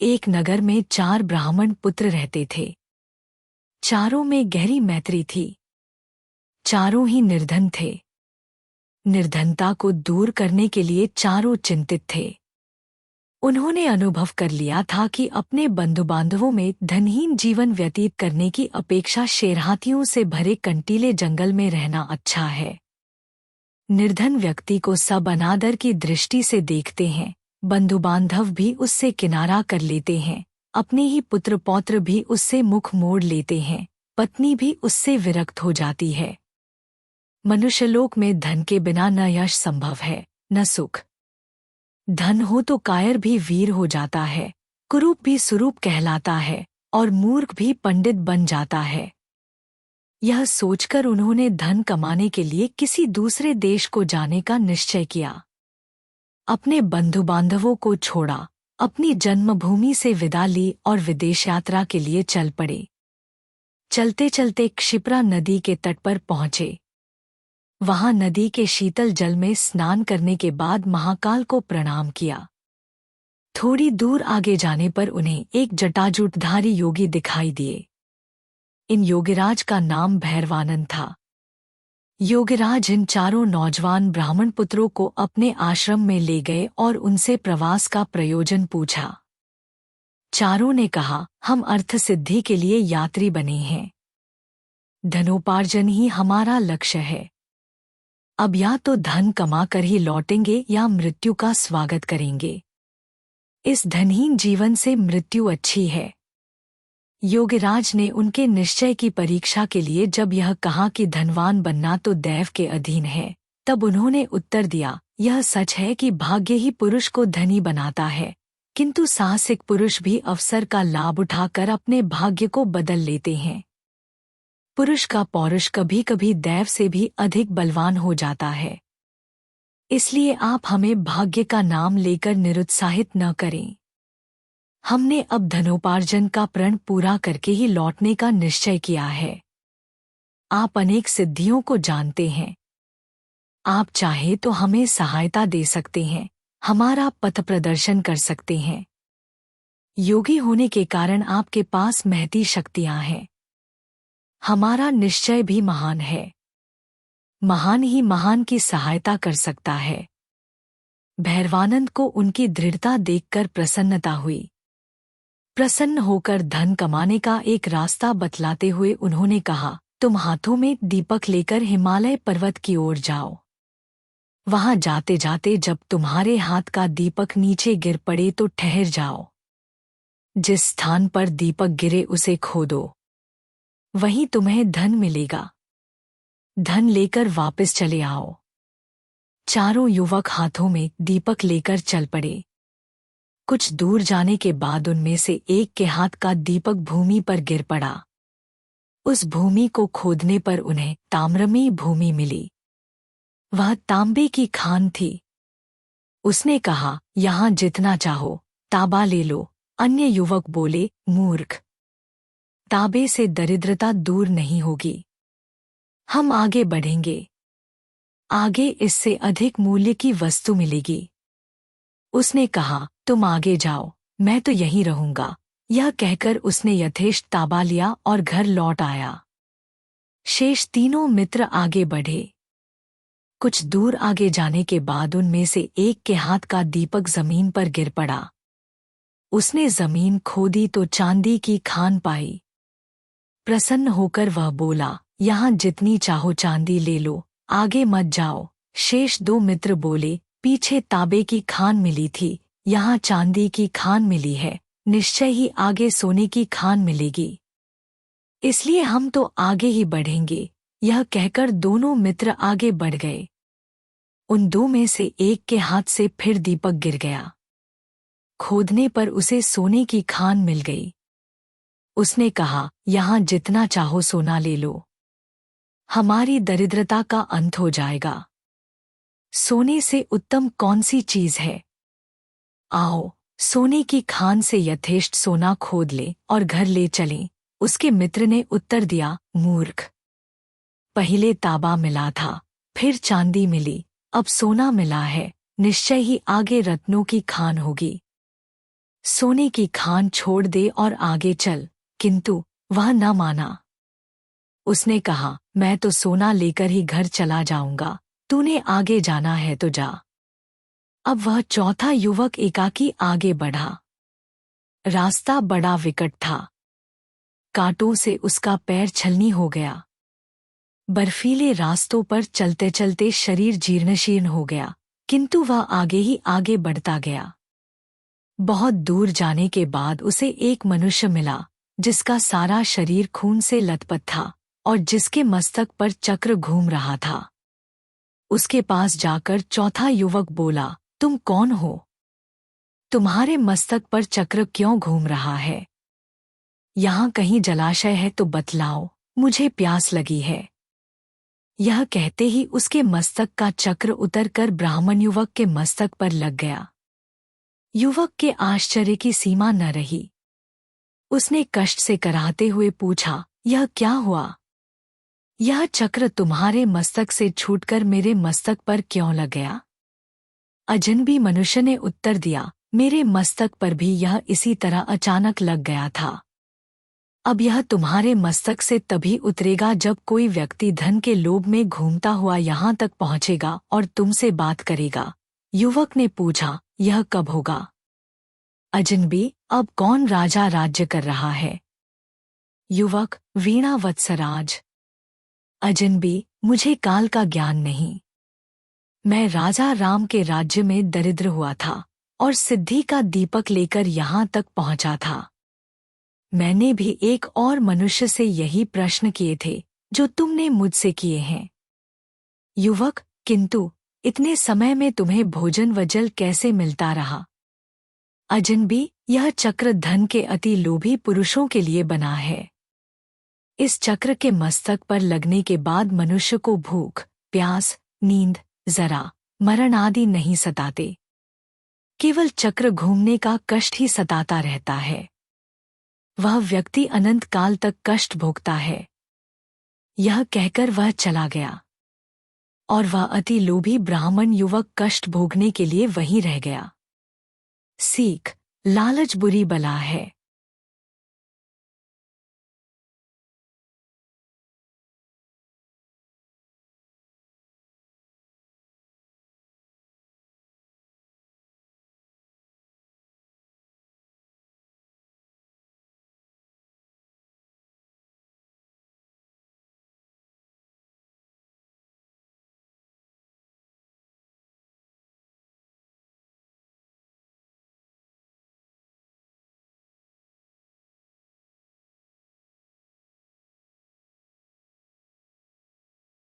एक नगर में 4 ब्राह्मण पुत्र रहते थे। चारों में गहरी मैत्री थी। चारों ही निर्धन थे। निर्धनता को दूर करने के लिए चारों चिंतित थे। उन्होंने अनुभव कर लिया था कि अपने बंधु बांधवों में धनहीन जीवन व्यतीत करने की अपेक्षा शेरहाथियों से भरे कंटीले जंगल में रहना अच्छा है। निर्धन व्यक्ति को सब अनादर की दृष्टि से देखते हैं, बंधु बांधव भी उससे किनारा कर लेते हैं, अपने ही पुत्र पौत्र भी उससे मुख मोड़ लेते हैं, पत्नी भी उससे विरक्त हो जाती है। मनुष्यलोक में धन के बिना न यश संभव है, न सुख। धन हो तो कायर भी वीर हो जाता है, कुरूप भी सुरूप कहलाता है और मूर्ख भी पंडित बन जाता है। यह सोचकर उन्होंने धन कमाने के लिए किसी दूसरे देश को जाने का निश्चय किया। अपने बंधु बांधवों को छोड़ा, अपनी जन्मभूमि से विदा ली और विदेश यात्रा के लिए चल पड़े। चलते चलते क्षिप्रा नदी के तट पर पहुंचे। वहां नदी के शीतल जल में स्नान करने के बाद महाकाल को प्रणाम किया। थोड़ी दूर आगे जाने पर उन्हें एक जटाजूटधारी योगी दिखाई दिए। इन योगिराज का नाम भैरवानंद था। योगिराज इन चारों नौजवान ब्राह्मण पुत्रों को अपने आश्रम में ले गए और उनसे प्रवास का प्रयोजन पूछा। चारों ने कहा, हम अर्थ सिद्धि के लिए यात्री बने हैं। धनोपार्जन ही हमारा लक्ष्य है। अब या तो धन कमाकर ही लौटेंगे या मृत्यु का स्वागत करेंगे। इस धनहीन जीवन से मृत्यु अच्छी है। योगिराज ने उनके निश्चय की परीक्षा के लिए जब यह कहा कि धनवान बनना तो दैव के अधीन है, तब उन्होंने उत्तर दिया, यह सच है कि भाग्य ही पुरुष को धनी बनाता है, किंतु साहसिक पुरुष भी अवसर का लाभ उठाकर अपने भाग्य को बदल लेते हैं। पुरुष का पौरुष कभी कभी दैव से भी अधिक बलवान हो जाता है। इसलिए आप हमें भाग्य का नाम लेकर निरुत्साहित न करें। हमने अब धनोपार्जन का प्रण पूरा करके ही लौटने का निश्चय किया है। आप अनेक सिद्धियों को जानते हैं। आप चाहे तो हमें सहायता दे सकते हैं, हमारा पथ प्रदर्शन कर सकते हैं। योगी होने के कारण आपके पास महती शक्तियां हैं। हमारा निश्चय भी महान है। महान ही महान की सहायता कर सकता है। भैरवानंद को उनकी दृढ़ता देखकर प्रसन्नता हुई। प्रसन्न होकर धन कमाने का एक रास्ता बतलाते हुए उन्होंने कहा, तुम हाथों में दीपक लेकर हिमालय पर्वत की ओर जाओ। वहां जाते जाते जब तुम्हारे हाथ का दीपक नीचे गिर पड़े तो ठहर जाओ। जिस स्थान पर दीपक गिरे उसे खोदो, वहीं तुम्हें धन मिलेगा। धन लेकर वापस चले आओ। चारों युवक हाथों में दीपक लेकर चल पड़े। कुछ दूर जाने के बाद उनमें से एक के हाथ का दीपक भूमि पर गिर पड़ा। उस भूमि को खोदने पर उन्हें ताम्रमयी भूमि मिली। वह तांबे की खान थी। उसने कहा, यहां जितना चाहो तांबा ले लो। अन्य युवक बोले, मूर्ख, तांबे से दरिद्रता दूर नहीं होगी। हम आगे बढ़ेंगे। आगे इससे अधिक मूल्य की वस्तु मिलेगी। उसने कहा, तुम आगे जाओ, मैं तो यहीं रहूंगा। यह कहकर उसने यथेष्ट तांबा लिया और घर लौट आया। शेष तीनों मित्र आगे बढ़े। कुछ दूर आगे जाने के बाद उनमें से एक के हाथ का दीपक जमीन पर गिर पड़ा। उसने जमीन खोदी तो चांदी की खान पाई। प्रसन्न होकर वह बोला, यहां जितनी चाहो चांदी ले लो, आगे मत जाओ। शेष 2 मित्र बोले, पीछे तांबे की खान मिली थी, यहाँ चांदी की खान मिली है, निश्चय ही आगे सोने की खान मिलेगी। इसलिए हम तो आगे ही बढ़ेंगे। यह कहकर दोनों मित्र आगे बढ़ गए। उन 2 में से एक के हाथ से फिर दीपक गिर गया। खोदने पर उसे सोने की खान मिल गई। उसने कहा, यहाँ जितना चाहो सोना ले लो, हमारी दरिद्रता का अंत हो जाएगा। सोने से उत्तम कौन सी चीज है? आओ, सोने की खान से यथेष्ट सोना खोद ले और घर ले चलें। उसके मित्र ने उत्तर दिया, मूर्ख, पहले तांबा मिला था, फिर चांदी मिली, अब सोना मिला है, निश्चय ही आगे रत्नों की खान होगी। सोने की खान छोड़ दे और आगे चल, किंतु वह न माना। उसने कहा, मैं तो सोना लेकर ही घर चला जाऊंगा, तूने आगे जाना है तो जा। अब वह चौथा युवक एकाकी आगे बढ़ा। रास्ता बड़ा विकट था। कांटों से उसका पैर छलनी हो गया। बर्फीले रास्तों पर चलते चलते शरीर जीर्णशीर्ण हो गया, किंतु वह आगे ही आगे बढ़ता गया। बहुत दूर जाने के बाद उसे एक मनुष्य मिला, जिसका सारा शरीर खून से लथपथ था और जिसके मस्तक पर चक्र घूम रहा था। उसके पास जाकर चौथा युवक बोला, तुम कौन हो? तुम्हारे मस्तक पर चक्र क्यों घूम रहा है? यहाँ कहीं जलाशय है तो बतलाओ, मुझे प्यास लगी है। यह कहते ही उसके मस्तक का चक्र उतरकर ब्राह्मण युवक के मस्तक पर लग गया। युवक के आश्चर्य की सीमा न रही। उसने कष्ट से कराहते हुए पूछा, यह क्या हुआ? यह चक्र तुम्हारे मस्तक से छूटकर मेरे मस्तक पर क्यों लग गया? अजनबी मनुष्य ने उत्तर दिया, मेरे मस्तक पर भी यह इसी तरह अचानक लग गया था। अब यह तुम्हारे मस्तक से तभी उतरेगा जब कोई व्यक्ति धन के लोभ में घूमता हुआ यहाँ तक पहुँचेगा और तुमसे बात करेगा। युवक ने पूछा, यह कब होगा? अजनबी, अब कौन राजा राज्य कर रहा है? युवक, वीणा वत्सराज। अजनबी, मुझे काल का ज्ञान नहीं। मैं राजा राम के राज्य में दरिद्र हुआ था और सिद्धि का दीपक लेकर यहाँ तक पहुँचा था। मैंने भी एक और मनुष्य से यही प्रश्न किए थे जो तुमने मुझसे किए हैं। युवक, किंतु इतने समय में तुम्हें भोजन व जल कैसे मिलता रहा? अजनबी, यह चक्र धन के अति लोभी पुरुषों के लिए बना है। इस चक्र के मस्तक पर लगने के बाद मनुष्य को भूख, प्यास, नींद, जरा, मरण आदि नहीं सताते। केवल चक्र घूमने का कष्ट ही सताता रहता है। वह व्यक्ति अनंत काल तक कष्ट भोगता है। यह कहकर वह चला गया और वह अति लोभी ब्राह्मण युवक कष्ट भोगने के लिए वहीं रह गया। सीख, लालच बुरी बला है।